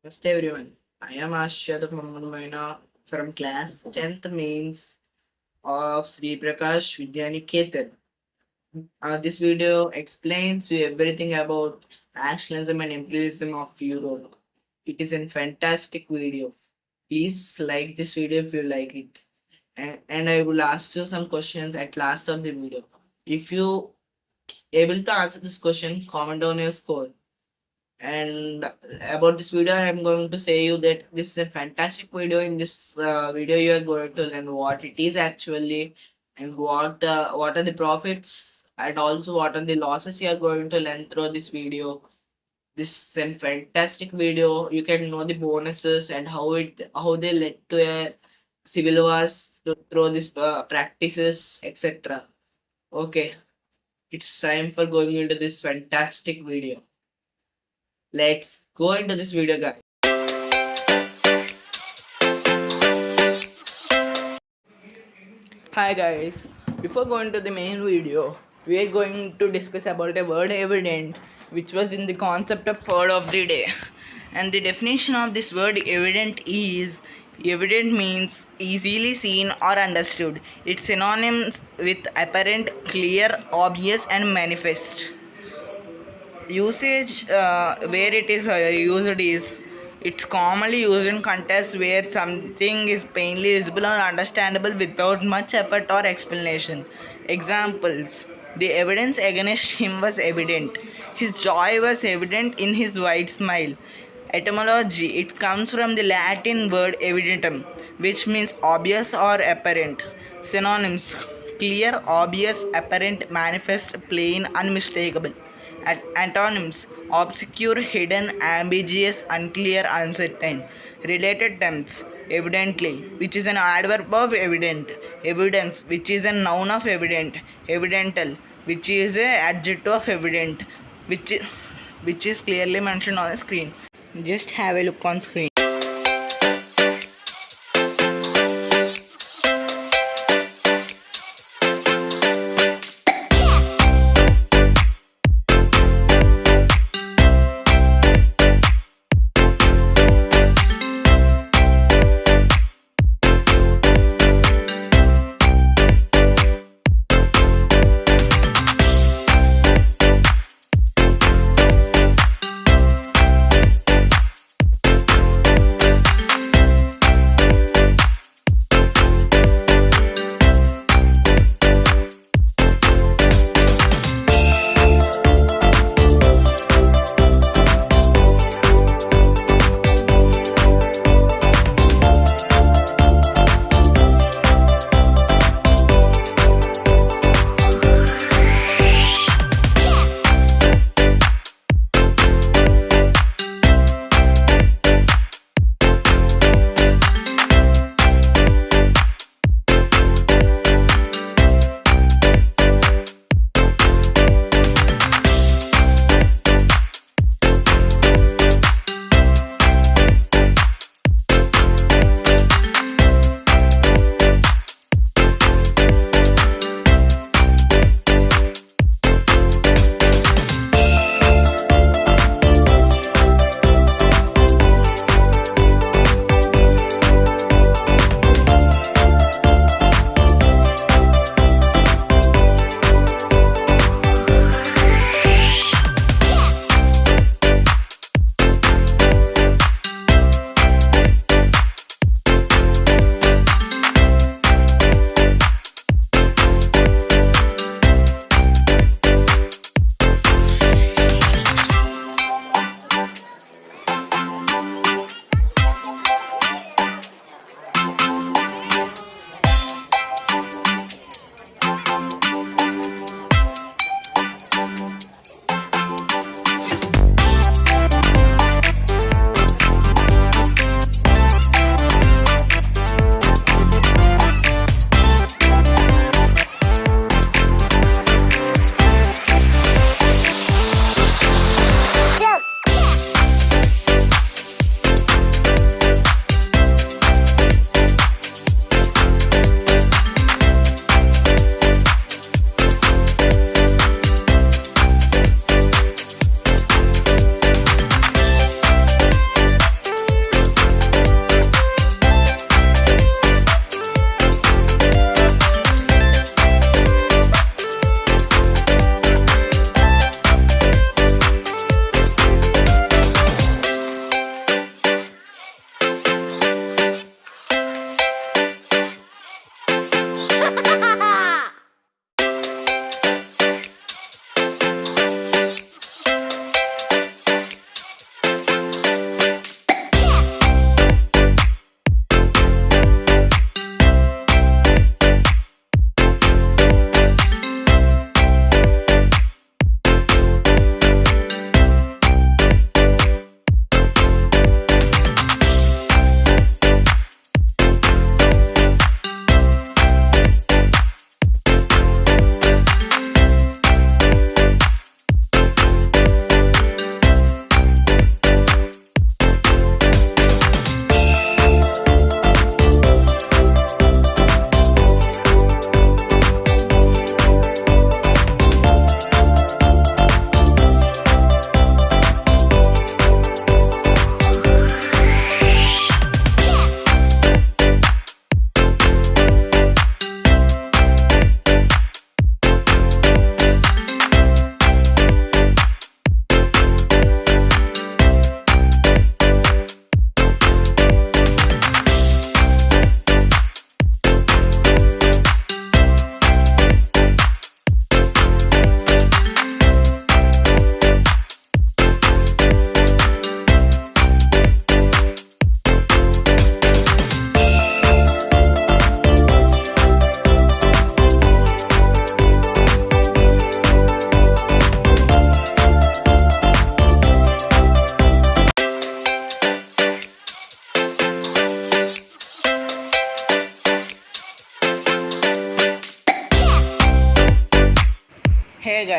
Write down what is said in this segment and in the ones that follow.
Namaste everyone. I am Ashwat Maina from class 10th mains of Sri Prakash Vidyaniketan. This video explains you everything about nationalism and imperialism of Europe. It is a fantastic video. Please like this video if you like it. And I will ask you some questions at last of the video. If you able to answer this question, comment down your score. And about this video, I am going to say you that this is a fantastic video. In this video, you are going to learn what it is actually, and what are the profits, and also what are the losses you are going to learn through this video. This is a fantastic video. You can know the bonuses and how they led to a civil wars through these practices, etc. Okay, it's time for going into this fantastic video. Let's go into this video, guys. Hi guys, before going to the main video, we are going to discuss about a word evident which was in the concept of word of the day. And the definition of this word evident is evident means easily seen or understood. It's synonymous with apparent, clear, obvious and manifest. Usage where it is used is it's commonly used in contexts where something is plainly visible or understandable without much effort or explanation. Examples: the evidence against him was evident. His joy was evident in his wide smile. Etymology: it comes from the Latin word evidentum, which means obvious or apparent. Synonyms: clear, obvious, apparent, manifest, plain, unmistakable. Antonyms: obscure, hidden, ambiguous, unclear, uncertain. Related terms: evidently, which is an adverb of evident; evidence, which is a noun of evident; evidental, which is an adjective of evident, which is clearly mentioned on the screen. Just have a look on screen.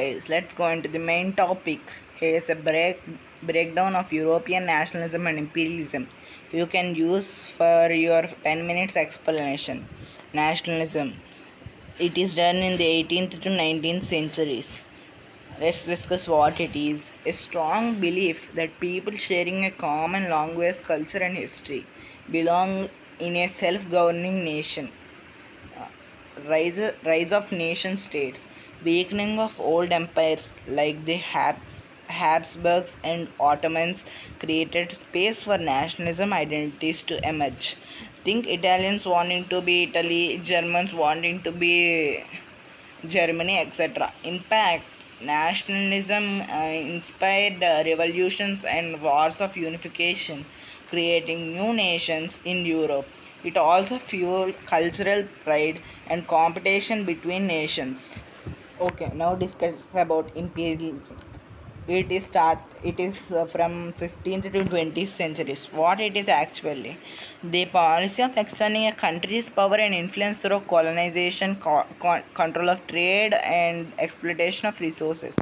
guys, let's go into the main topic. Here's a breakdown of European nationalism and imperialism. You can use for your 10 minutes explanation. Nationalism. It is done in the 18th to 19th centuries. Let's discuss what it is. A strong belief that people sharing a common language, culture, and history belong in a self governing nation. Rise of nation states, weakening of old empires like the Habsburgs and Ottomans created space for nationalism identities to emerge. Think Italians wanting to be Italy, Germans wanting to be Germany, etc. Impact nationalism inspired revolutions and wars of unification, creating new nations in Europe. It also fueled cultural pride and competition between nations. Okay, now discuss about imperialism. It is from 15th to 20th centuries. What it is actually? The policy of extending a country's power and influence through colonization, control of trade, and exploitation of resources.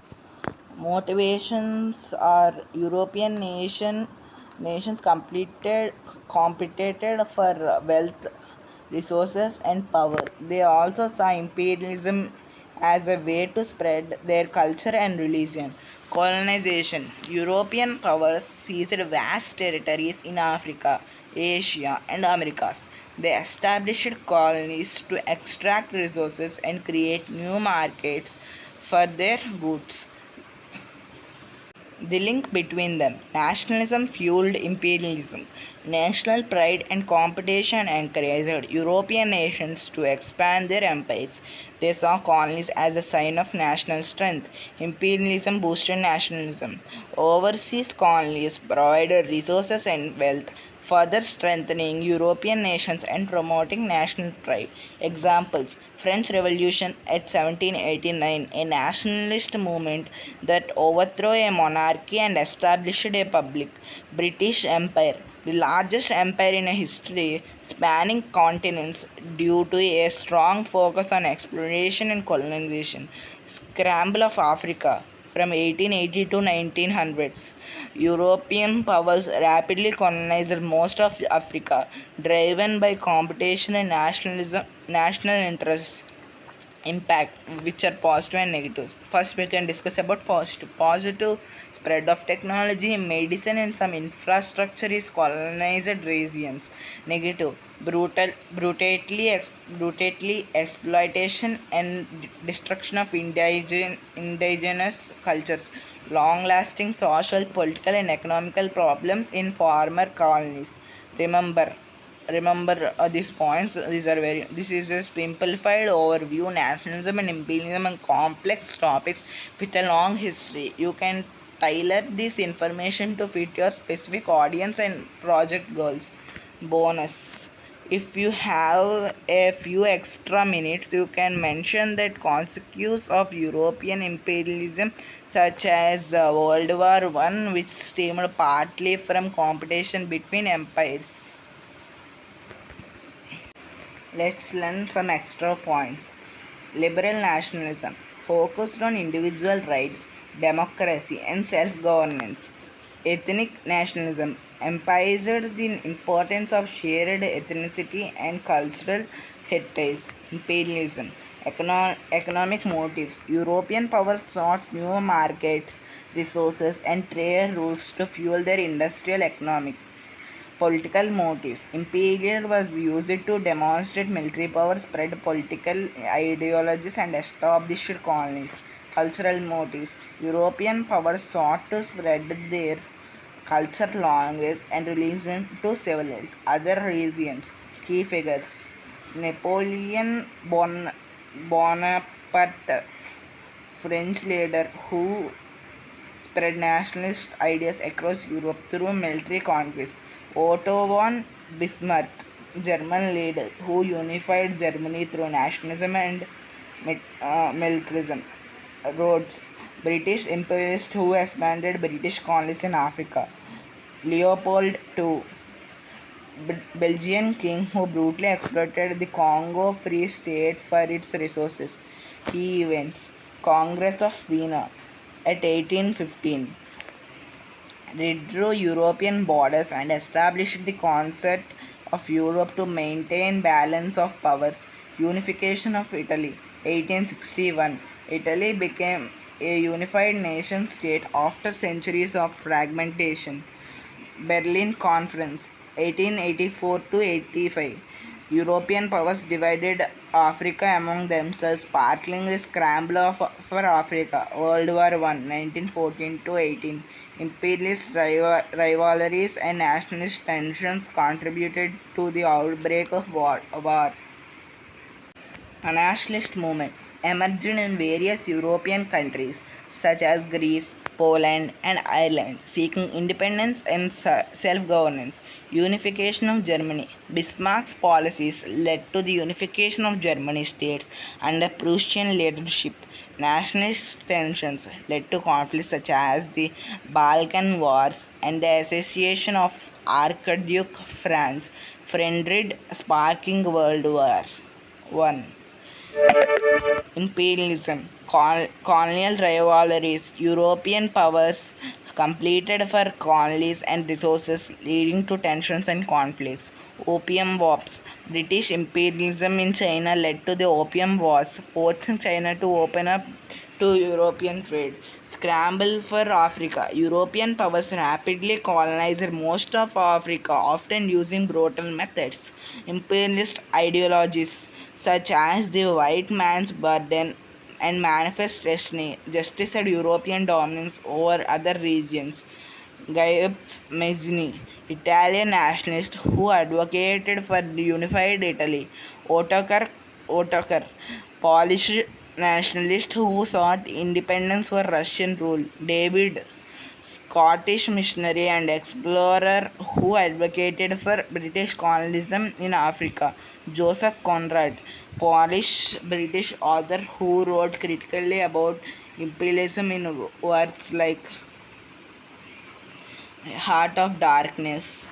Motivations are nations competed for wealth, resources, and power. They also saw imperialism as a way to spread their culture and religion. Colonization. European powers seized vast territories in Africa, Asia, and Americas. They established colonies to extract resources and create new markets for their goods. The link between them. Nationalism fueled imperialism. National pride and competition encouraged European nations to expand their empires. They saw colonies as a sign of national strength. Imperialism boosted nationalism. Overseas colonies provided resources and wealth, further strengthening European nations and promoting national pride. Examples: French Revolution at 1789, a nationalist movement that overthrew a monarchy and established a public. British Empire, the largest empire in history, spanning continents due to a strong focus on exploration and colonization. Scramble of Africa from 1880 to 1900s. European powers rapidly colonized most of Africa, driven by competition and national interests. Impact, which are positive and negatives. First we can discuss about positive spread of technology, medicine, and some infrastructure is colonized regions. Negative, brutally exploitation and destruction of indigenous cultures. Long lasting social, political, and economical problems in former colonies. Remember these points. This is a simplified overview. Nationalism and imperialism and complex topics with a long history. You can tailor this information to fit your specific audience and project goals. Bonus: if you have a few extra minutes, you can mention that consequences of European imperialism, such as World War One, which stemmed partly from competition between empires. Let's learn some extra points. Liberal nationalism focused on individual rights, democracy, and self governance. Ethnic nationalism emphasized the importance of shared ethnicity and cultural heritage. Imperialism, economic motives. European powers sought new markets, resources, and trade routes to fuel their industrial economics. Political motives. Imperial was used to demonstrate military power, spread political ideologies, and establish colonies. Cultural motives. European powers sought to spread their culture, language, and religion to civilize other regions. Key figures: Napoleon Bonaparte, French leader who spread nationalist ideas across Europe through military conquest. Otto von Bismarck, German leader who unified Germany through nationalism and militarism. Rhodes, British imperialist who expanded British colonies in Africa. Leopold II, Belgian king who brutally exploited the Congo Free State for its resources. Key events: Congress of Vienna at 1815 redrew European borders and established the concept of Europe to maintain balance of powers. Unification of Italy, 1861. Italy became a unified nation state after centuries of fragmentation. Berlin Conference, 1884 to 85. European powers divided Africa among themselves, sparkling the scramble for Africa. World War I, 1914 to 18. Imperialist rivalries and nationalist tensions contributed to the outbreak of war. Nationalist movements emerged in various European countries such as Greece, Poland, and Ireland, seeking independence and self governance. Unification of Germany. Bismarck's policies led to the unification of German states under Prussian leadership. Nationalist tensions led to conflicts such as the Balkan Wars and the association of Archduke Franz Frederick, sparking World War I. Imperialism, colonial rivalries, European powers competed for colonies and resources, leading to tensions and conflicts. Opium wars. British imperialism in China led to the Opium Wars, forcing China to open up to European trade. Scramble for Africa. European powers rapidly colonized most of Africa, often using brutal methods. Imperialist ideologies such as the white man's burden and manifest destiny justified European dominance over other regions. Giuseppe Mazzini, Italian nationalist who advocated for unified Italy. Ottokar, Polish nationalist who sought independence for Russian rule. David, Scottish missionary and explorer who advocated for British colonialism in Africa. Joseph Conrad, Polish British author who wrote critically about imperialism in works like Heart of Darkness.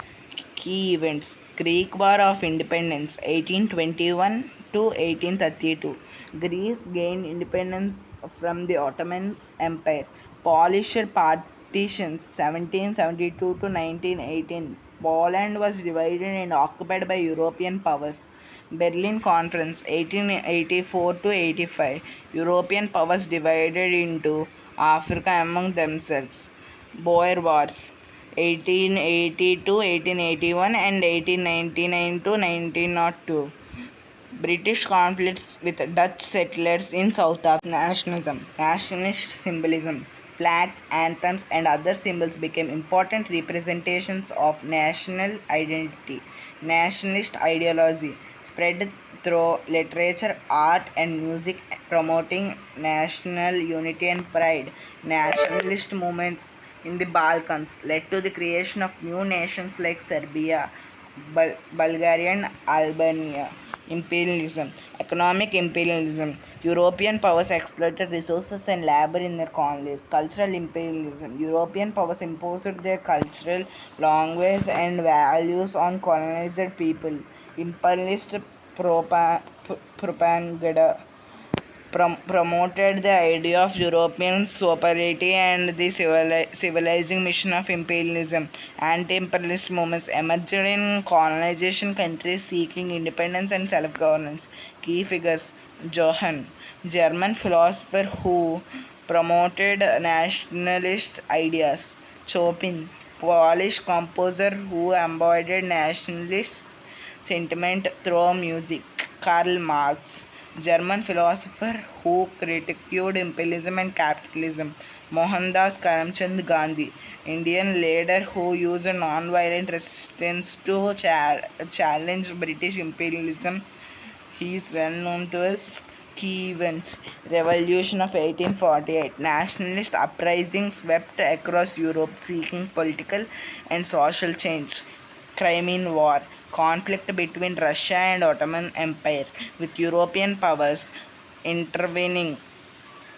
Key events: Greek War of Independence 1821 to 1832. Greece gained independence from the Ottoman Empire. Polish partitions 1772 to 1918. Poland was divided and occupied by European powers. Berlin Conference 1884 to 85. European powers divided into Africa among themselves. Boer Wars 1880 to 1881 and 1899 to 1902. British conflicts with Dutch settlers in South Africa. Nationalism, nationalist symbolism, flags, anthems, and other symbols became important representations of national identity. Nationalist ideology spread through literature, art, and music, promoting national unity and pride. Nationalist movements in the Balkans led to the creation of new nations like Serbia, Bulgaria, and Albania. Imperialism, economic imperialism. European powers exploited resources and labor in their colonies. Cultural imperialism. European powers imposed their cultural language and values on colonized people. Imperialist propaganda promoted the idea of European superiority and the civilizing mission of imperialism. Anti-imperialist movements emerged in colonization countries seeking independence and self-governance. Key figures: Johann, German philosopher who promoted nationalist ideas. Chopin, Polish composer who embodied nationalist sentiment through music. Karl Marx, German philosopher who critiqued imperialism and capitalism. Mohandas Karamchand Gandhi, Indian leader who used non-violent resistance to challenge British imperialism. He is well known to his key events. Revolution of 1848. Nationalist uprising swept across Europe seeking political and social change. Crimean War. Conflict between Russia and Ottoman Empire, with European powers intervening.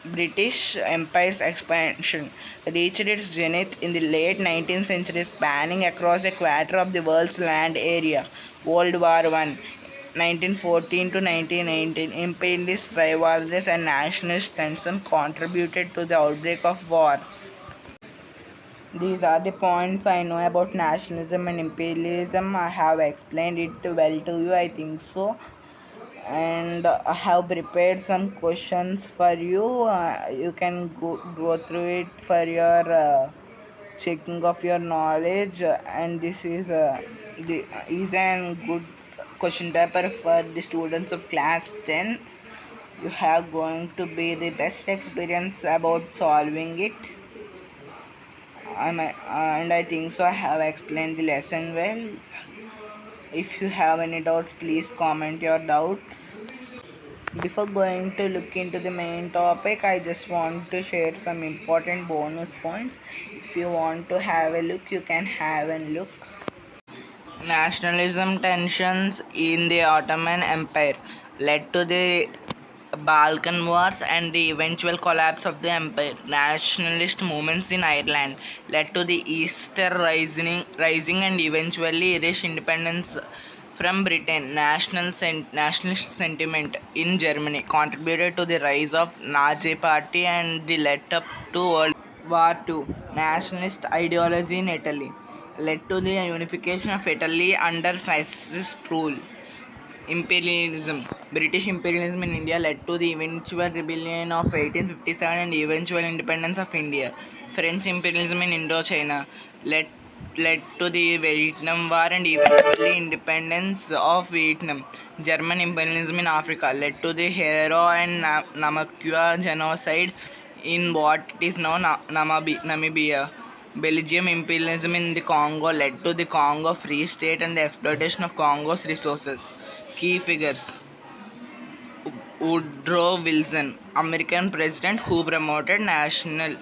British Empire's expansion reached its zenith in the late 19th century, spanning across a quarter of the world's land area. World War I, 1914 to 1918, imperialist rivalries and nationalist tension contributed to the outbreak of war. These are the points I know about nationalism and imperialism. I have explained it well to you, I think so. And I have prepared some questions for you. You can go through it for your checking of your knowledge. And this is an good question paper for the students of class 10th. You have going to be the best experience about solving it. And I think so I have explained the lesson well. If you have any doubts, please comment your doubts. Before going to look into the main topic, I just want to share some important bonus points. If you want to have a look, you can have a look. Nationalism tensions in the Ottoman Empire led to the Balkan Wars and the eventual collapse of the empire. Nationalist movements in Ireland led to the Easter Rising and eventually Irish independence from Britain. Nationalist sentiment in Germany contributed to the rise of Nazi Party and the led up to World War II. Nationalist ideology in Italy led to the unification of Italy under fascist rule. Imperialism. British imperialism in India led to the eventual rebellion of 1857 and eventual independence of India. French imperialism in Indochina led led to the Vietnam War and eventually independence of Vietnam. German imperialism in Africa led to the Herero and Namakwa genocide in what is now Namibia. Belgium imperialism in the Congo led to the Congo Free State and the exploitation of Congo's resources. Key figures: Woodrow Wilson, American president who promoted national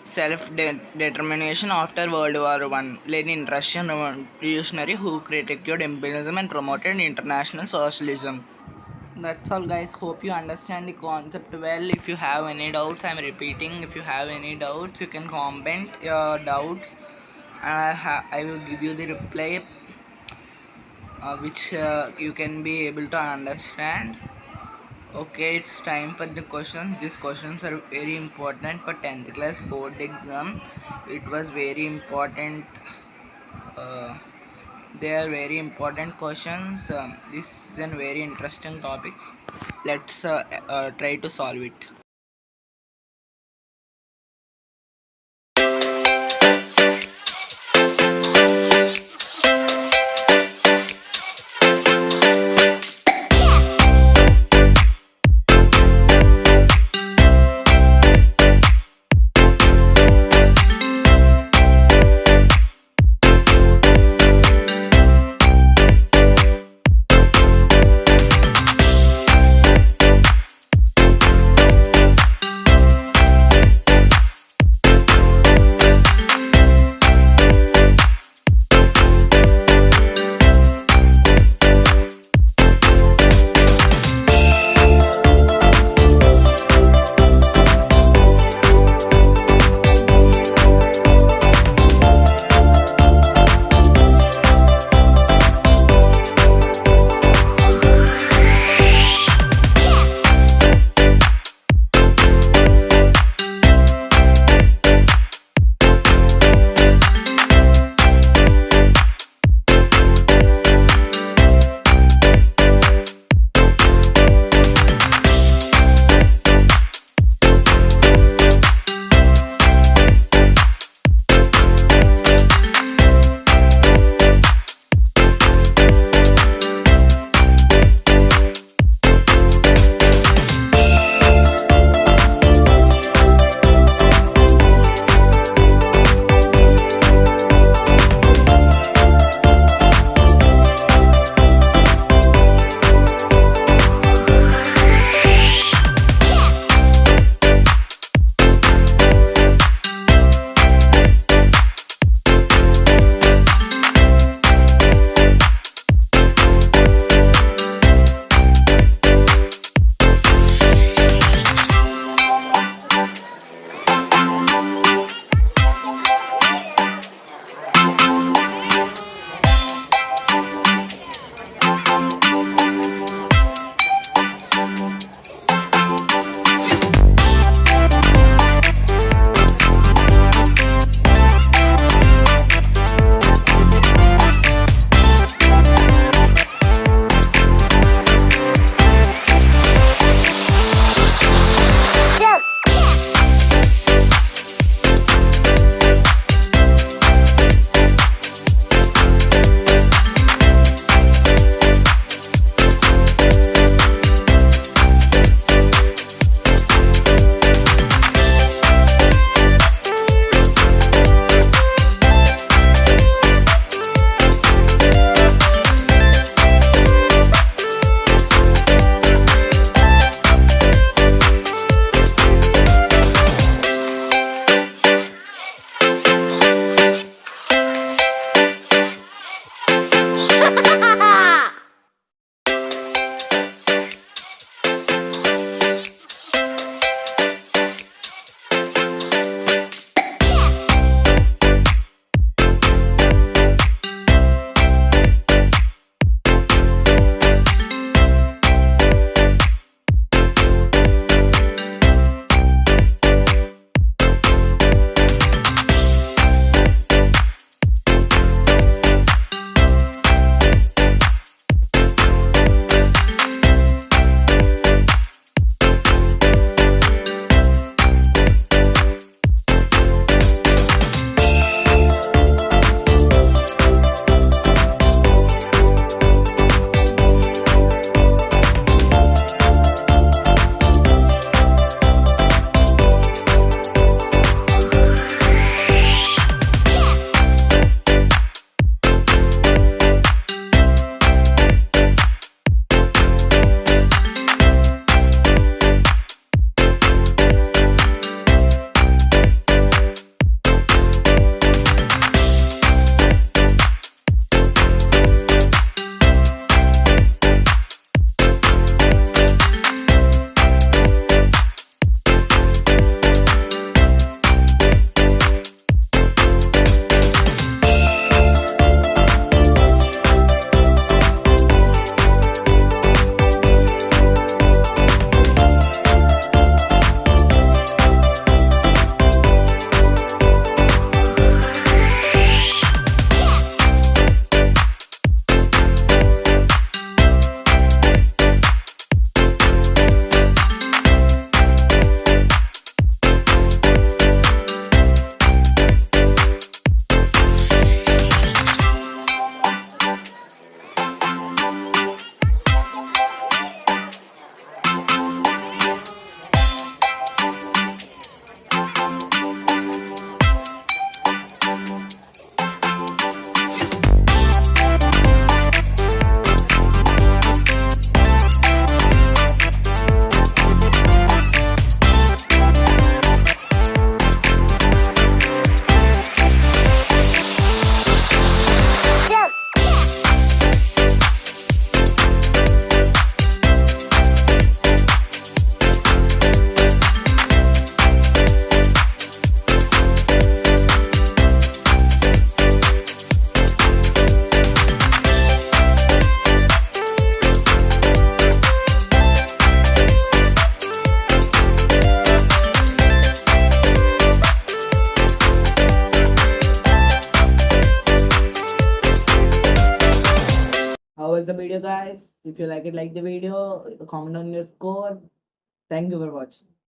self-determination after World War One. Lenin, Russian revolutionary who critiqued imperialism and promoted international socialism. That's all, guys. Hope you understand the concept well. If you have any doubts, I'm repeating. If you have any doubts, you can comment your doubts, and I will give you the reply which you can be able to understand. Okay, it's time for the questions. These questions are very important for 10th class board exam. It was very important. Uh, they are very important questions. This is a very interesting topic. Let's try to solve it. How was the video, guys? If you like the video, comment on your score. Thank you for watching.